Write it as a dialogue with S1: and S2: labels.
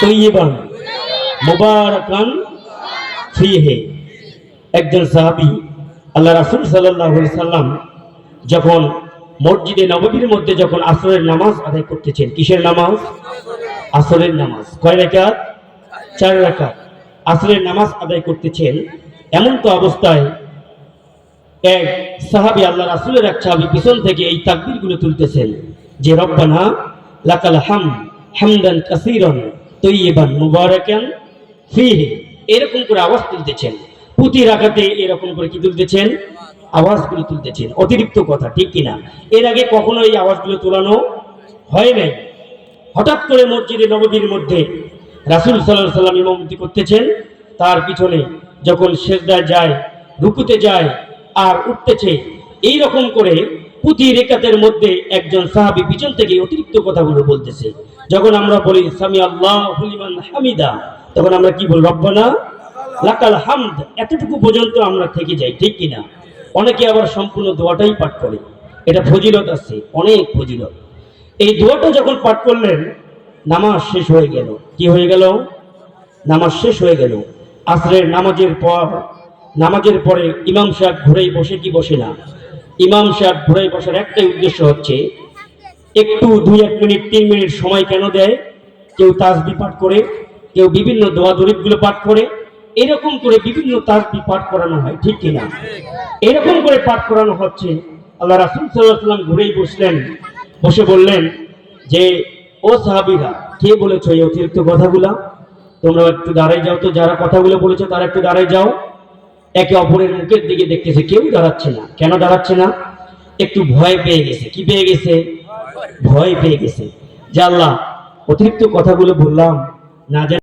S1: তৈয়বান মুবারাকান ফিহি। একজন সাহাবী আল্লাহ রাসূল সাল্লাল্লাহু আলাইহি সাল্লাম যখন মসজিদে নববীর মধ্যে যখন আসরের নামাজ আদায় করতেছেন, কিসের নামাজ? আসরের নামাজ। কয় রাকাত? 4 রাকাত। আসরের নামাজ আদায় করতেছেন, এমন তো অবস্থায় এক সাহাবী আল্লাহ রাসূলের এক সাহাবী পিছন থেকে এই তাকবীরগুলো তুলতেছেন যে রব্বানা লাকাল হামদ হামদান কাসীরান তয়্যিবান মুবারাকান ফীহি। এরকম করে আওয়াজ তুলতেছেন। প্রতি রাকাতে এরকম করে কি তুলতেছেন? আওয়াজগুলো তুলতেছেন। অতিরিক্ত কথা, ঠিক কিনা? এর আগে কখনো এই আওয়াজগুলো তোলানো হয় নাই। হঠাৎ করে মসজিদে নববীর মধ্যে রাসূল সাল্লাল্লাহু আলাইহি সাল্লাম ইমামতি করতেছেন, তার পিছনে যখন সিজদায় যায়, রুকুতে যায় আর উঠতেছে, এই রকম করে প্রতি রেকাতের মধ্যে একজন সাহাবী পিছন থেকে অতিরিক্ত কথাগুলো বলতেছে। যখন আমরা বলি সামি আল্লাহু লিমান হামিদা, তখন আমরা কি বলি? রব্বানা লাকাল হামদ। এতটুকু পর্যন্ত আমরা থেকে যাই, ঠিক কিনা? অনেকে আবার সম্পূর্ণ দোয়াটাই পাঠ করে। এটা ফজিলত আছে, অনেক ফজিলত। এই দোয়াটা যখন পাঠ করলেন, নামাজ শেষ হয়ে গেল। কি হয়ে গেল? নামাজ শেষ হয়ে গেল। আসরের নামাজের পরে ইমাম সাহেব ঘুরেই বসে কি বসে না? ইমাম সাহেব ঘুরেই বসার একটাই উদ্দেশ্য হচ্ছে, একটু 2-1 মিনিট 3 মিনিট সময় কেন দেয়? কেউ তাসবিহ পাঠ করে, কেউ বিভিন্ন দোয়া দরুদগুলো পাঠ করে, এরকম করে বিভিন্ন তাসবিহ পাঠ করানো হয়, ঠিক কিনা? এরকম করে পাঠ করানো হচ্ছে। আল্লাহ রাসূল সাল্লাল্লাহু আলাইহি ওয়াসাল্লাম ঘুরেই বসলেন, বসে বললেন যে ও সাহাবীরা, কে বলেছো এই অতিরিক্ত কথাগুলা? তোমরা একটু দাঁড়াই যাও তো, যারা কথাগুলো বলেছো তারা একটু দাঁড়াই যাও। একে অপরের মুখের দিকে দেখতেছে, কেউ দাঁড়াচ্ছে না। কেন দাঁড়াচ্ছে না? একটু ভয় পেয়ে গেছে। কি পেয়ে গেছে? ভয় পেয়ে গেছে যে আল্লাহ অতিরিক্ত কথাগুলো বললাম, না